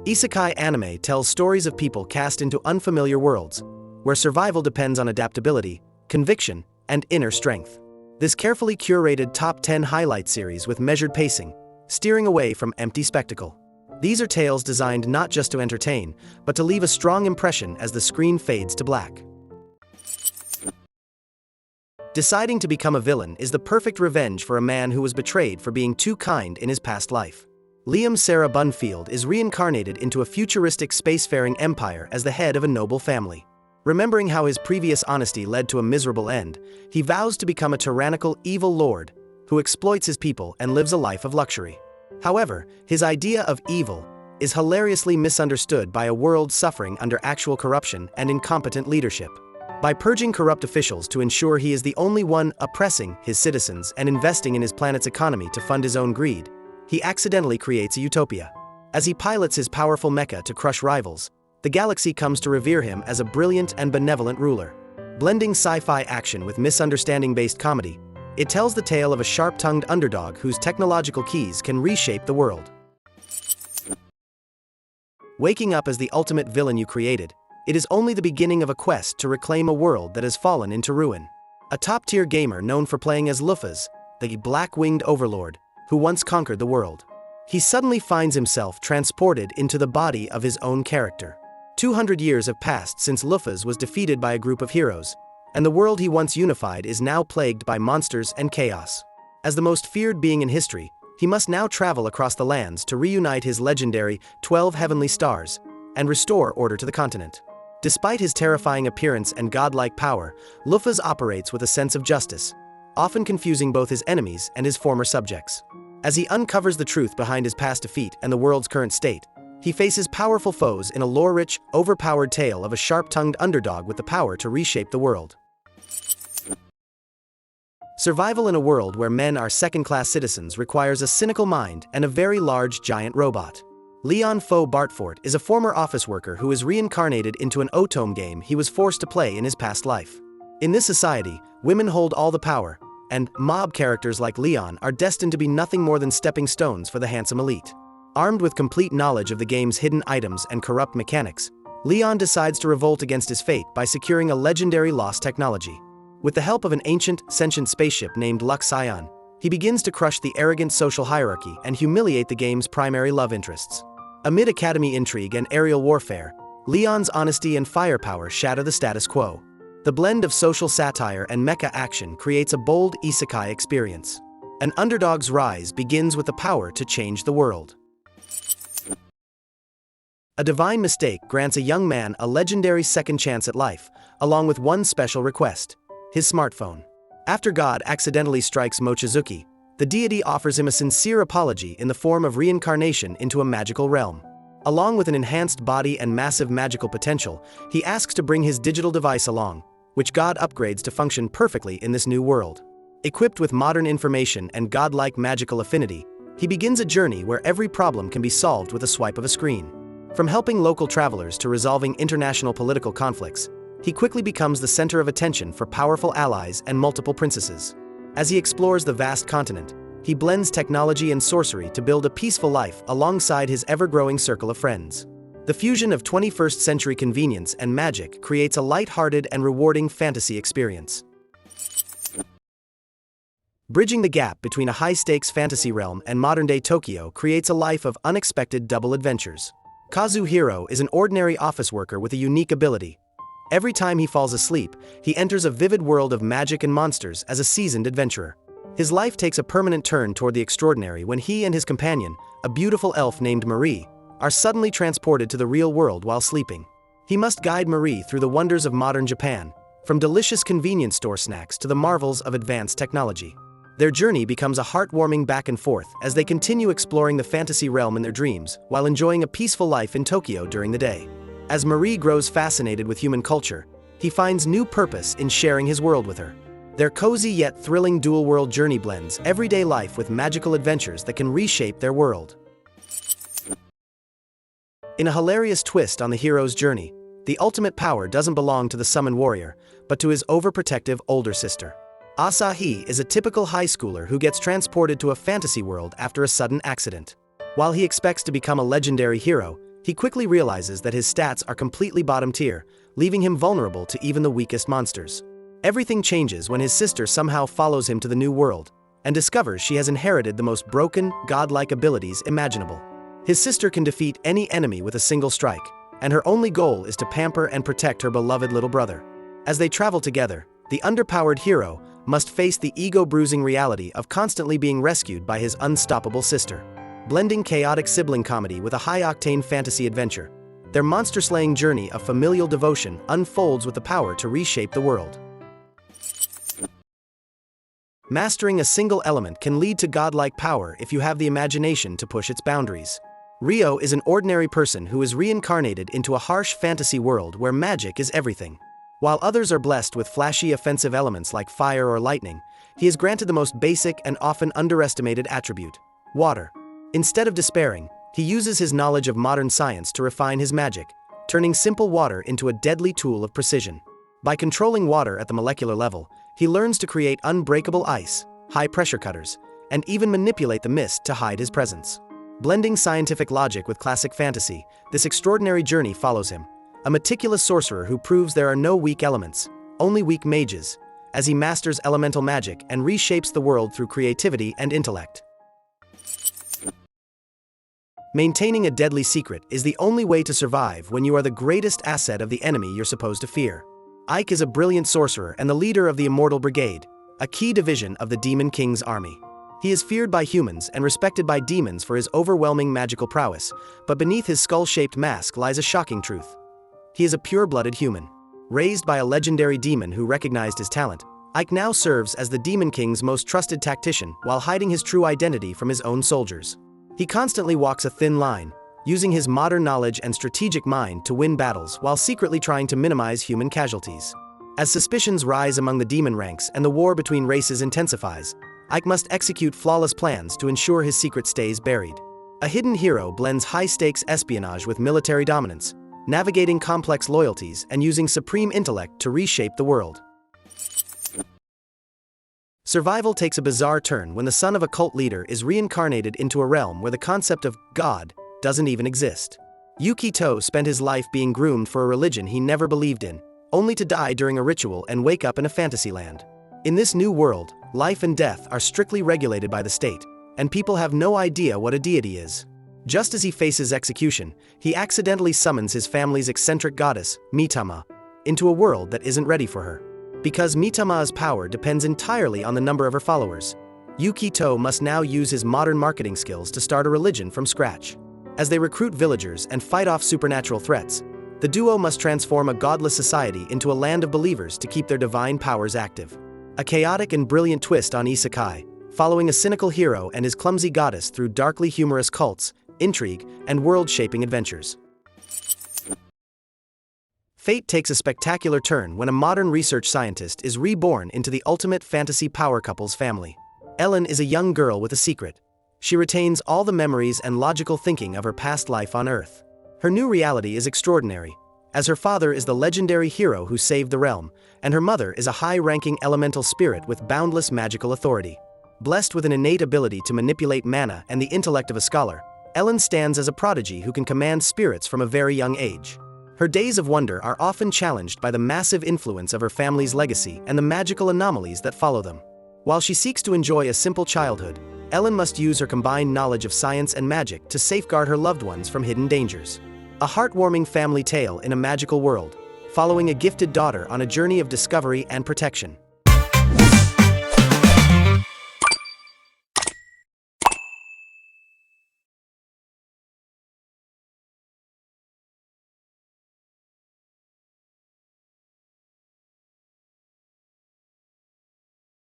Isekai anime tells stories of people cast into unfamiliar worlds, where survival depends on adaptability, conviction, and inner strength. This carefully curated top 10 highlight series with measured pacing, steering away from empty spectacle. These are tales designed not just to entertain, but to leave a strong impression as the screen fades to black. Deciding to become a villain is the perfect revenge for a man who was betrayed for being too kind in his past life. Liam Sarah Bunfield is reincarnated into a futuristic spacefaring empire as the head of a noble family. Remembering how his previous honesty led to a miserable end, he vows to become a tyrannical, evil lord who exploits his people and lives a life of luxury. However, his idea of evil is hilariously misunderstood by a world suffering under actual corruption and incompetent leadership. By purging corrupt officials to ensure he is the only one oppressing his citizens and investing in his planet's economy to fund his own greed, he accidentally creates a utopia. As he pilots his powerful mecha to crush rivals, the galaxy comes to revere him as a brilliant and benevolent ruler. Blending sci-fi action with misunderstanding-based comedy, it tells the tale of a sharp-tongued underdog whose technological keys can reshape the world. Waking up as the ultimate villain you created, it is only the beginning of a quest to reclaim a world that has fallen into ruin. A top-tier gamer known for playing as Luffaz, the black-winged overlord, who once conquered the world. He suddenly finds himself transported into the body of his own character. 200 years have passed since Luffaz was defeated by a group of heroes, and the world he once unified is now plagued by monsters and chaos. As the most feared being in history, he must now travel across the lands to reunite his legendary 12 heavenly stars and restore order to the continent. Despite his terrifying appearance and godlike power, Luffaz operates with a sense of justice, often confusing both his enemies and his former subjects. As he uncovers the truth behind his past defeat and the world's current state, he faces powerful foes in a lore-rich, overpowered tale of a sharp-tongued underdog with the power to reshape the world. Survival in a world where men are second-class citizens requires a cynical mind and a very large giant robot. Leon Foe Bartfort is a former office worker who is reincarnated into an Otome game he was forced to play in his past life. In this society, women hold all the power, and mob characters like Leon are destined to be nothing more than stepping stones for the handsome elite. Armed with complete knowledge of the game's hidden items and corrupt mechanics, Leon decides to revolt against his fate by securing a legendary lost technology. With the help of an ancient, sentient spaceship named Lux Ion, he begins to crush the arrogant social hierarchy and humiliate the game's primary love interests. Amid academy intrigue and aerial warfare, Leon's honesty and firepower shatter the status quo. The blend of social satire and mecha action creates a bold isekai experience. An underdog's rise begins with the power to change the world. A divine mistake grants a young man a legendary second chance at life, along with one special request: his smartphone. After God accidentally strikes Mochizuki, the deity offers him a sincere apology in the form of reincarnation into a magical realm. Along with an enhanced body and massive magical potential, he asks to bring his digital device along, which God upgrades to function perfectly in this new world. Equipped with modern information and godlike magical affinity, he begins a journey where every problem can be solved with a swipe of a screen. From helping local travelers to resolving international political conflicts, he quickly becomes the center of attention for powerful allies and multiple princesses. As he explores the vast continent, he blends technology and sorcery to build a peaceful life alongside his ever-growing circle of friends. The fusion of 21st century convenience and magic creates a light-hearted and rewarding fantasy experience. Bridging the gap between a high-stakes fantasy realm and modern-day Tokyo creates a life of unexpected double adventures. Kazuhiro is an ordinary office worker with a unique ability. Every time he falls asleep, he enters a vivid world of magic and monsters as a seasoned adventurer. His life takes a permanent turn toward the extraordinary when he and his companion, a beautiful elf named Marie, are suddenly transported to the real world while sleeping. He must guide Marie through the wonders of modern Japan, from delicious convenience store snacks to the marvels of advanced technology. Their journey becomes a heartwarming back and forth as they continue exploring the fantasy realm in their dreams while enjoying a peaceful life in Tokyo during the day. As Marie grows fascinated with human culture, he finds new purpose in sharing his world with her. Their cozy yet thrilling dual-world journey blends everyday life with magical adventures that can reshape their world. In a hilarious twist on the hero's journey, the ultimate power doesn't belong to the summoned warrior, but to his overprotective older sister. Asahi is a typical high schooler who gets transported to a fantasy world after a sudden accident. While he expects to become a legendary hero, He quickly realizes that his stats are completely bottom tier, leaving him vulnerable to even the weakest monsters. Everything changes when his sister somehow follows him to the new world, and discovers she has inherited the most broken, godlike abilities imaginable. His sister can defeat any enemy with a single strike, and her only goal is to pamper and protect her beloved little brother. As they travel together, the underpowered hero must face the ego-bruising reality of constantly being rescued by his unstoppable sister. Blending chaotic sibling comedy with a high-octane fantasy adventure, their monster-slaying journey of familial devotion unfolds with the power to reshape the world. Mastering a single element can lead to godlike power if you have the imagination to push its boundaries. Rio is an ordinary person who is reincarnated into a harsh fantasy world where magic is everything. While others are blessed with flashy offensive elements like fire or lightning, he is granted the most basic and often underestimated attribute: water. Instead of despairing, he uses his knowledge of modern science to refine his magic, turning simple water into a deadly tool of precision. By controlling water at the molecular level, he learns to create unbreakable ice, high-pressure cutters, and even manipulate the mist to hide his presence. Blending scientific logic with classic fantasy, this extraordinary journey follows him, a meticulous sorcerer who proves there are no weak elements, only weak mages, as he masters elemental magic and reshapes the world through creativity and intellect. Maintaining a deadly secret is the only way to survive when you are the greatest asset of the enemy you're supposed to fear. Ike is a brilliant sorcerer and the leader of the Immortal Brigade, a key division of the Demon King's army. He is feared by humans and respected by demons for his overwhelming magical prowess, but beneath his skull-shaped mask lies a shocking truth. He is a pure-blooded human. Raised by a legendary demon who recognized his talent, Ike now serves as the Demon King's most trusted tactician while hiding his true identity from his own soldiers. He constantly walks a thin line, using his modern knowledge and strategic mind to win battles while secretly trying to minimize human casualties. As suspicions rise among the demon ranks and the war between races intensifies, Ike must execute flawless plans to ensure his secret stays buried. A hidden hero blends high-stakes espionage with military dominance, navigating complex loyalties and using supreme intellect to reshape the world. Survival takes a bizarre turn when the son of a cult leader is reincarnated into a realm where the concept of God doesn't even exist. Yuki To spent his life being groomed for a religion he never believed in, only to die during a ritual and wake up in a fantasy land. In this new world, life and death are strictly regulated by the state, and people have no idea what a deity is. Just as he faces execution, he accidentally summons his family's eccentric goddess, Mitama, into a world that isn't ready for her. Because Mitama's power depends entirely on the number of her followers, Yuki To must now use his modern marketing skills to start a religion from scratch. As they recruit villagers and fight off supernatural threats, the duo must transform a godless society into a land of believers to keep their divine powers active. A chaotic and brilliant twist on isekai, following a cynical hero and his clumsy goddess through darkly humorous cults, intrigue, and world-shaping adventures. Fate takes a spectacular turn when a modern research scientist is reborn into the ultimate fantasy power couple's family. Ellen is a young girl with a secret. She retains all the memories and logical thinking of her past life on Earth. Her new reality is extraordinary, as her father is the legendary hero who saved the realm, and her mother is a high-ranking elemental spirit with boundless magical authority. Blessed with an innate ability to manipulate mana and the intellect of a scholar, Ellen stands as a prodigy who can command spirits from a very young age. Her days of wonder are often challenged by the massive influence of her family's legacy and the magical anomalies that follow them. While she seeks to enjoy a simple childhood, Ellen must use her combined knowledge of science and magic to safeguard her loved ones from hidden dangers. A heartwarming family tale in a magical world, following a gifted daughter on a journey of discovery and protection.